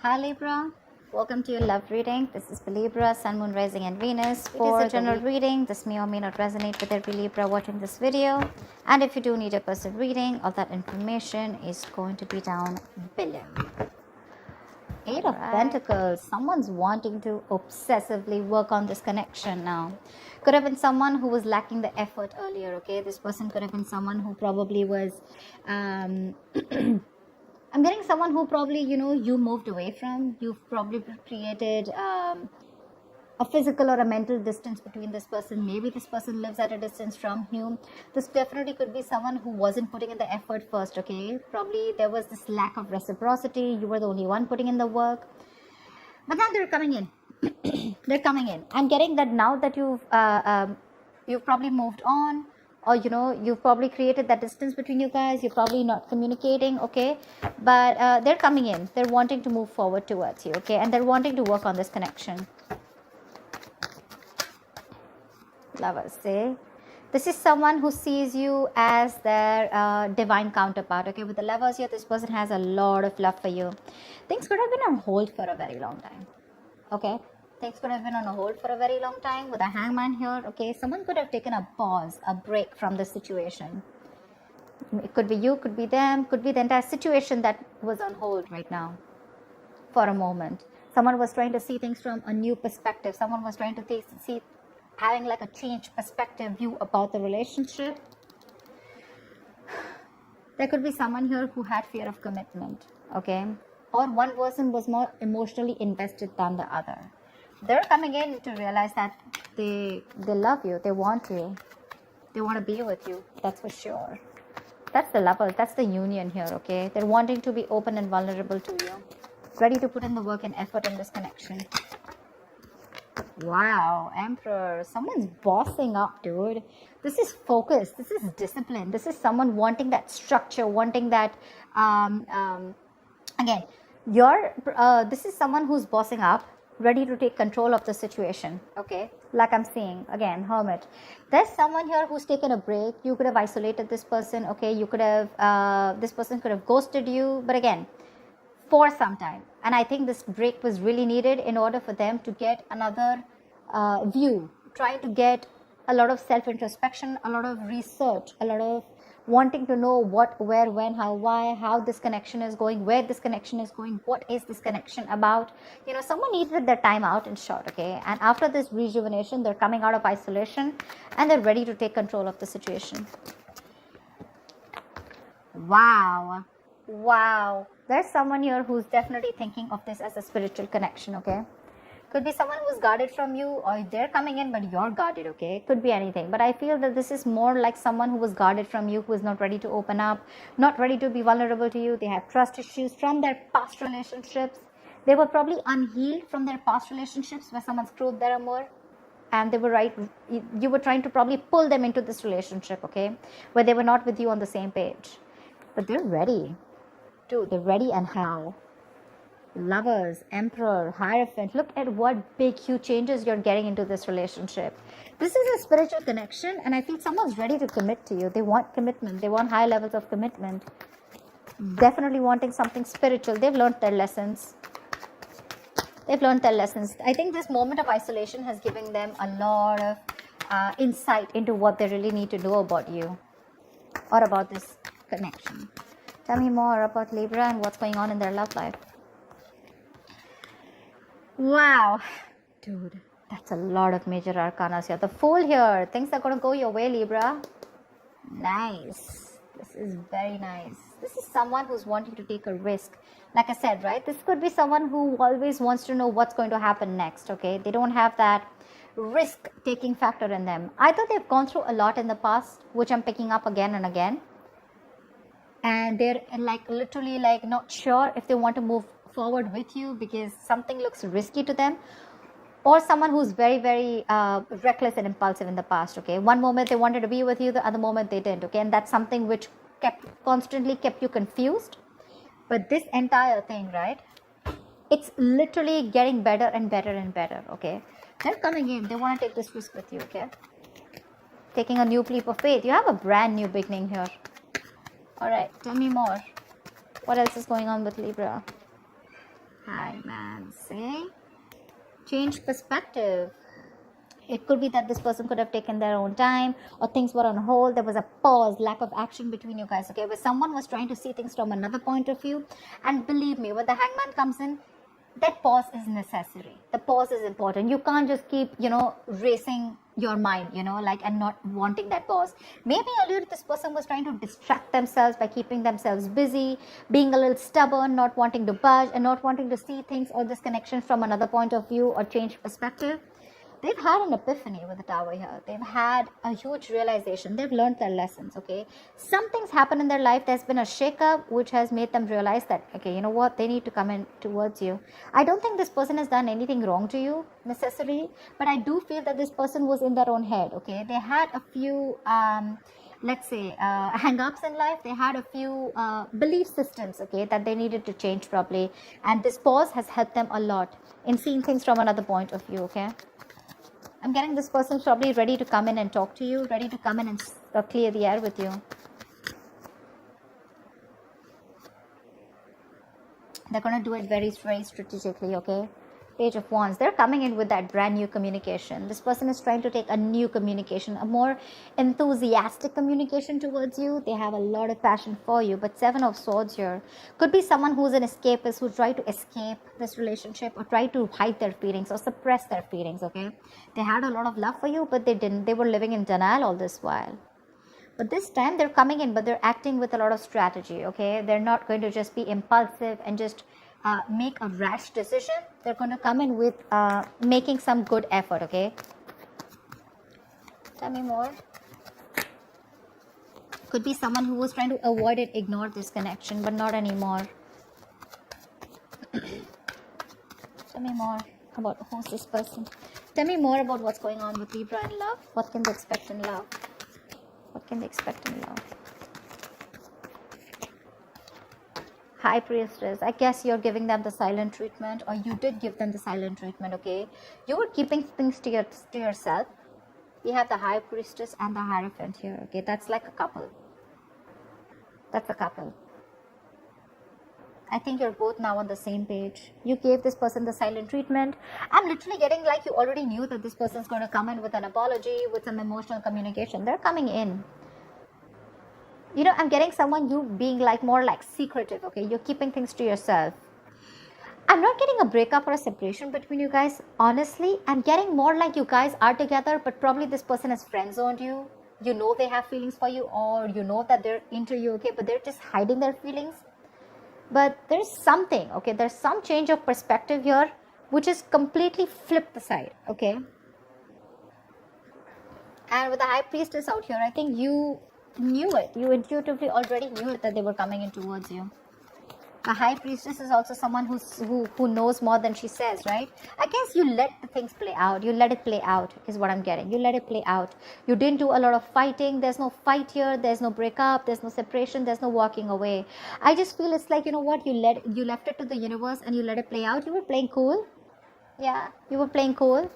Hi Libra, welcome to your love reading. This is for Libra, Sun, Moon, Rising and Venus. For general reading, this may or may not resonate with every Libra watching this video. And if you do need a personal reading, all that information is going to be down below. Eight of Pentacles. Someone's wanting to obsessively work on this connection now. Could have been someone who was lacking the effort earlier, okay? This person could have been someone who probably was... I'm getting someone who probably, you moved away from. You've probably created a physical or a mental distance between this person. Maybe this person lives at a distance from you. This definitely could be someone who wasn't putting in the effort first, okay? Probably there was this lack of reciprocity. You were the only one putting in the work. But now they're coming in. They're coming in. I'm getting that now that you've probably moved on, or you've probably created that distance between you guys. You're probably not communicating, okay? But they're coming in. They're wanting to move forward towards you, okay? And they're wanting to work on this connection. Lovers, say this is someone who sees you as their divine counterpart, okay? With the Lovers here, this person has a lot of love for you. Things could have been on hold for a very long time, okay? Things could have been on hold for a very long time. With a Hangman here, okay, someone could have taken a pause, a break from the situation. It could be you, could be them, could be the entire situation that was on hold right now for a moment. Someone was trying to see things from a new perspective. Someone was trying to see, having like a changed perspective view about the relationship. There could be someone here who had fear of commitment, okay? Or one person was more emotionally invested than the other. They're coming in to realize that they love you, they want you, they want to be with you, that's for sure. That's the Lovers, that's the union here, okay? They're wanting to be open and vulnerable to you, ready to put in the work and effort in this connection. Wow, Emperor, someone's bossing up, dude. This is focus, this is discipline, this is someone wanting that structure, wanting that, again, this is someone who's bossing up, ready to take control of the situation, okay? Like I'm saying, again, Hermit. There's someone here who's taken a break. You could have isolated this person, okay? You could have, this person could have ghosted you, but again, for some time. And I think this break was really needed in order for them to get another view, trying to get a lot of self-introspection, a lot of research, a lot of wanting to know what, where, when, how, why, how this connection is going, where this connection is going, what is this connection about. Someone needed their time out, in short, okay? And after this rejuvenation, they're coming out of isolation and they're ready to take control of the situation. Wow. There's someone here who's definitely thinking of this as a spiritual connection, okay? Could be someone who's guarded from you, or they're coming in but you're guarded, okay? Could be anything. But I feel that this is more like someone who was guarded from you, who is not ready to open up, not ready to be vulnerable to you. They have trust issues from their past relationships. They were probably unhealed from their past relationships where someone screwed their amour. And they were you were trying to probably pull them into this relationship, okay? Where they were not with you on the same page. But they're ready. Dude, they're ready, and how? Lovers, Emperor, Hierophant. Look at what big, huge changes you're getting into this relationship. This is a spiritual connection, and I feel someone's ready to commit to you. They want commitment. They want high levels of commitment. Definitely wanting something spiritual. They've learned their lessons. I think this moment of isolation has given them a lot of insight into what they really need to know about you or about this connection. Tell me more about Libra and what's going on in their love life. Wow, dude, that's a lot of major arcanas here. The Fool here. Things are going to go your way, Libra. Nice. This is very nice. This is someone who's wanting to take a risk. Like I said, right? This could be someone who always wants to know what's going to happen next, okay? They don't have that risk-taking factor in them. Either they've gone through a lot in the past, which I'm picking up again and again, and they're literally not sure if they want to move forward with you because something looks risky to them, or someone who's very, very reckless and impulsive in the past, okay? One moment they wanted to be with you, the other moment they didn't, okay? And that's something which constantly kept you confused. But this entire thing, right, it's literally getting better and better and better, okay? They're coming in, they want to take this risk with you, okay? Taking a new leap of faith. You have a brand new beginning here. All right, tell me more. What else is going on with Libra? Hi, man. See? Change perspective. It could be that this person could have taken their own time, or things were on hold. There was a pause, lack of action between you guys, okay? Where someone was trying to see things from another point of view. And believe me, when the hangman comes in, that pause is necessary. The pause is important. You can't just keep, racing your mind, and not wanting that pause. Maybe earlier this person was trying to distract themselves by keeping themselves busy, being a little stubborn, not wanting to budge, and not wanting to see things or this connection from another point of view or change perspective. They've had an epiphany with the tower here. They've had a huge realization. They've learned their lessons, okay? Something's happened in their life. There's been a shakeup which has made them realize that, okay, you know what? They need to come in towards you. I don't think this person has done anything wrong to you necessarily, but I do feel that this person was in their own head, okay? They had a few, hang-ups in life. They had a few belief systems, okay, that they needed to change properly. And this pause has helped them a lot in seeing things from another point of view, okay? I'm getting this person's probably ready to come in and talk to you, ready to come in and clear the air with you. They're going to do it very, very strategically, okay? Page of Wands. They're coming in with that brand new communication. This person is trying to take a new communication, a more enthusiastic communication towards you. They have a lot of passion for you. But Seven of Swords here could be someone who's an escapist, who tried to escape this relationship or try to hide their feelings or suppress their feelings, okay? They had a lot of love for you, but they didn't. They were living in denial all this while. But this time they're coming in, but they're acting with a lot of strategy, okay? They're not going to just be impulsive and just make a rash decision. They're going to come in with making some good effort, okay? Tell me more. Could be someone who was trying to avoid it, ignore this connection, but not anymore. Tell me more about who's this person. Tell me more about what's going on with Libra in love. What can they expect in love? What can they expect in love? High Priestess. I guess you're giving them the silent treatment, or you did give them the silent treatment, okay? You were keeping things to yourself. We have the High Priestess and the Hierophant here, okay? That's like a couple. That's a couple. I think you're both now on the same page. You gave this person the silent treatment. I'm literally getting like you already knew that this person's going to come in with an apology, with some emotional communication. They're coming in. I'm getting someone you being like more like secretive, okay? You're keeping things to yourself. I'm not getting a breakup or a separation between you guys. Honestly, I'm getting more like you guys are together, but probably this person has friend-zoned you. You know they have feelings for you, or you know that they're into you, okay? But they're just hiding their feelings. But there's something, okay? There's some change of perspective here, which is completely flipped the side, okay? And with the High Priestess out here, I think you knew it. You intuitively already knew it that they were coming in towards you. A High Priestess is also someone who knows more than she says, right? I guess you let the things play out. You let it play out is what I'm getting. You let it play out. You didn't do a lot of fighting. There's no fight here. There's no breakup. There's no separation. There's no walking away. I just feel it's like, you know what? You left it to the universe and you let it play out. You were playing cool. Yeah, you were playing cool.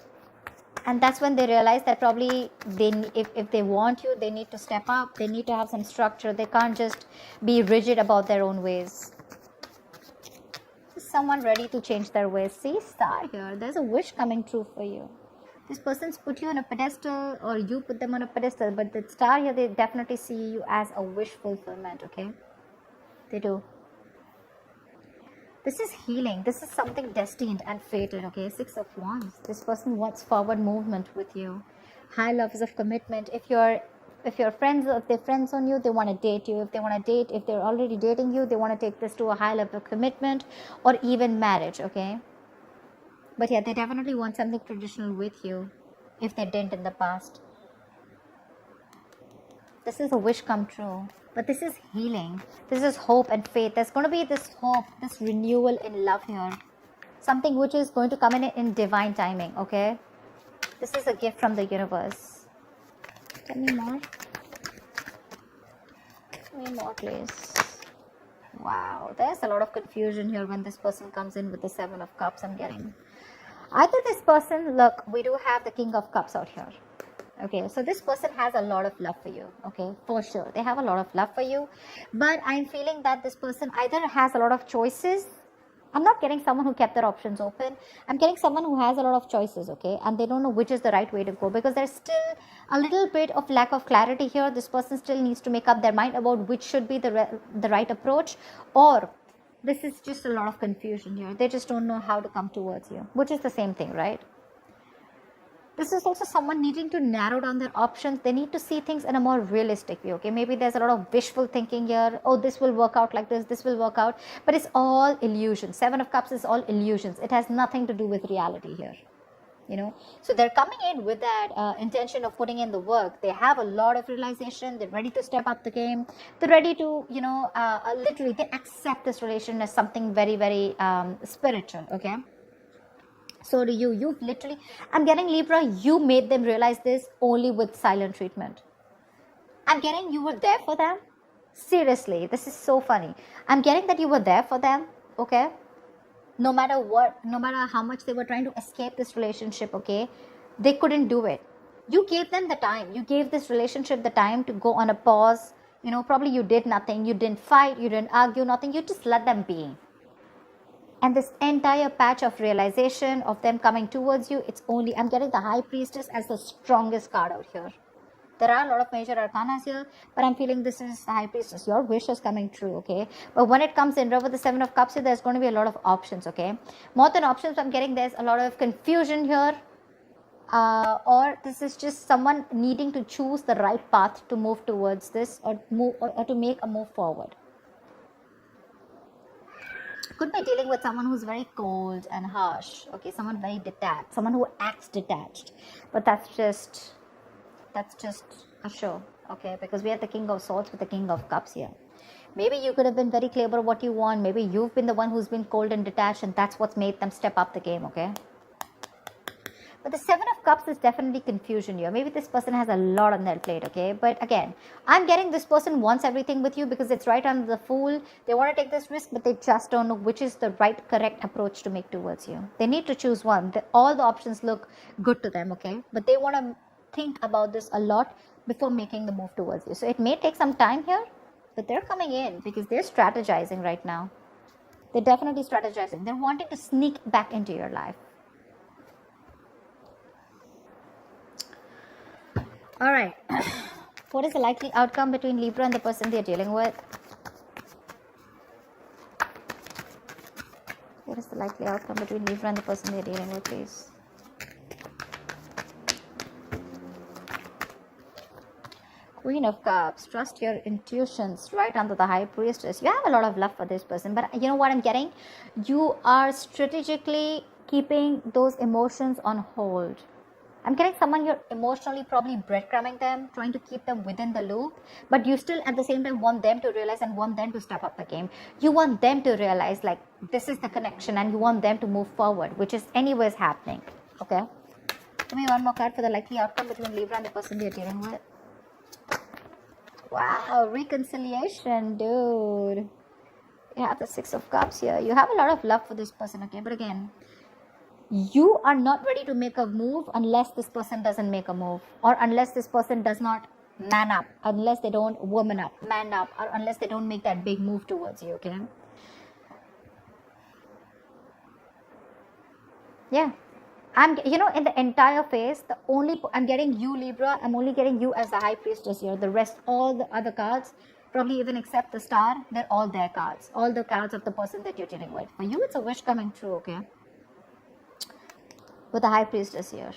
And that's when they realize that probably if they want you, they need to step up. They need to have some structure. They can't just be rigid about their own ways. Someone ready to change their ways. See, star here. There's a wish coming true for you. This person's put you on a pedestal, or you put them on a pedestal. But the star here, they definitely see you as a wish fulfillment, okay? They do. This is healing. This is something destined and fated, okay? Six of Wands. This person wants forward movement with you. High levels of commitment. If they're friends on you, they want to date you. If they want to date, if they're already dating you, they want to take this to a high level of commitment or even marriage, okay? But yeah, they definitely want something traditional with you if they didn't in the past. This is a wish come true. But this is healing. This is hope and faith. There's going to be this hope, this renewal in love here. Something which is going to come in divine timing, okay? This is a gift from the universe. Tell me more. Tell me more, please. Wow. There's a lot of confusion here when this person comes in with the Seven of Cups I'm getting. Either this person, look, we do have the King of Cups out here. Okay, so this person has a lot of love for you, okay, for sure. They have a lot of love for you, but I'm feeling that this person either has a lot of choices I'm not getting someone who kept their options open. I'm getting someone who has a lot of choices, okay? And they don't know which is the right way to go, because there's still a little bit of lack of clarity here. This person still needs to make up their mind about which should be the right approach, or this is just a lot of confusion here. They just don't know how to come towards you, which is the same thing, right? This is also someone needing to narrow down their options. They need to see things in a more realistic way, okay? Maybe there's a lot of wishful thinking here. Oh, this will work out like this will work out. But it's all illusion. Seven of Cups is all illusions. It has nothing to do with reality here, you know? So they're coming in with that intention of putting in the work. They have a lot of realization. They're ready to step up the game. They're ready to, you know, literally, they accept this relation as something very, very spiritual, okay? So do you. You've literally, I'm getting Libra, you made them realize this only with silent treatment. I'm getting you were there for them. Seriously, this is so funny. I'm getting that you were there for them, okay? No matter what, no matter how much they were trying to escape this relationship, okay? They couldn't do it. You gave them the time. You gave this relationship the time to go on a pause. You know, probably you did nothing. You didn't fight. You didn't argue, nothing. You just let them be. And this entire patch of realization of them coming towards you, it's only, I'm getting the High Priestess as the strongest card out here. There are a lot of major arcanas here, but I'm feeling this is the High Priestess. Your wish is coming true, okay? But when it comes in with the Seven of Cups here, there's going to be a lot of options, okay? More than options, I'm getting there's a lot of confusion here. Or this is just someone needing to choose the right path to move towards this, or to make a move forward. Could be dealing with someone who's very cold and harsh, okay? Someone very detached, someone who acts detached. But that's just a show, okay? Because we have the King of Swords with the King of Cups here. Maybe you could have been very clear about what you want. Maybe you've been the one who's been cold and detached, and that's what's made them step up the game, okay? But the Seven of Cups is definitely confusion here. Maybe this person has a lot on their plate, okay? But again, I'm getting this person wants everything with you because it's right under the Fool. They want to take this risk, but they just don't know which is the right, correct approach to make towards you. They need to choose one. All the options look good to them, okay? But they want to think about this a lot before making the move towards you. So it may take some time here, but they're coming in because they're strategizing right now. They're definitely strategizing. They're wanting to sneak back into your life. All right. What is the likely outcome between Libra and the person they're dealing with? What is the likely outcome between Libra and the person they're dealing with, please? Queen of Cups. Trust your intuitions. Right under the High Priestess. You have a lot of love for this person. But you know what I'm getting? You are strategically keeping those emotions on hold. I'm getting someone you're emotionally probably breadcrumbing them, trying to keep them within the loop, but you still at the same time want them to realize and want them to step up the game. You want them to realize like this is the connection and you want them to move forward, which is anyways happening, okay? Give me one more card for the likely outcome between Libra and the person you're dealing with. Wow, reconciliation, dude. You have the Six of Cups here. You have a lot of love for this person, okay? But again, you are not ready to make a move unless this person doesn't make a move, or unless this person does not man up, unless they don't woman up, man up, or unless they don't make that big move towards you, okay? Yeah. You know, in the entire phase, I'm getting you, Libra, I'm only getting you as the High Priestess here. The rest, all the other cards, probably even except the Star, they're all their cards. All the cards of the person that you're dealing with. For you, it's a wish coming true, okay? With the High Priestess here.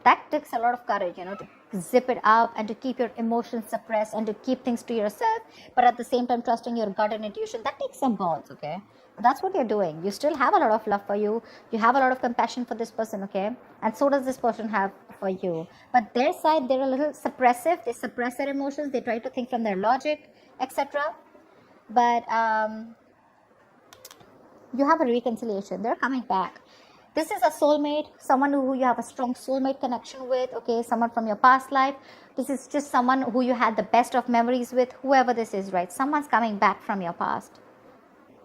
That takes a lot of courage, you know, to zip it up and to keep your emotions suppressed and to keep things to yourself, but at the same time trusting your gut and intuition. That takes some balls, okay? But that's what you're doing. You still have a lot of love for you. You have a lot of compassion for this person, okay? And so does this person have for you. But their side, they're a little suppressive. They suppress their emotions. They try to think from their logic, etc. But you have a reconciliation. They're coming back. This is a soulmate, someone who you have a strong soulmate connection with, okay, someone from your past life. This is just someone who you had the best of memories with, whoever this is, right? Someone's coming back from your past.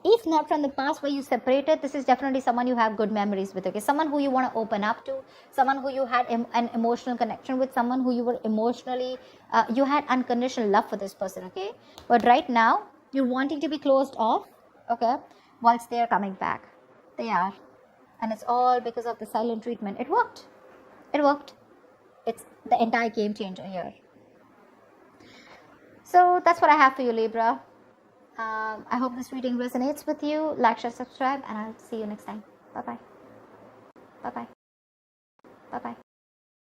If not from the past where you separated, this is definitely someone you have good memories with, okay? Someone who you want to open up to, someone who you had an emotional connection with, someone who you were emotionally, you had unconditional love for this person, okay? But right now, you're wanting to be closed off, okay? whilst they are coming back. They are. And it's all because of the silent treatment. It worked. It worked. It's the entire game changer here. So that's what I have for you, Libra. I hope this reading resonates with you. Like, share, subscribe, and I'll see you next time. Bye-bye. Bye-bye. Bye-bye.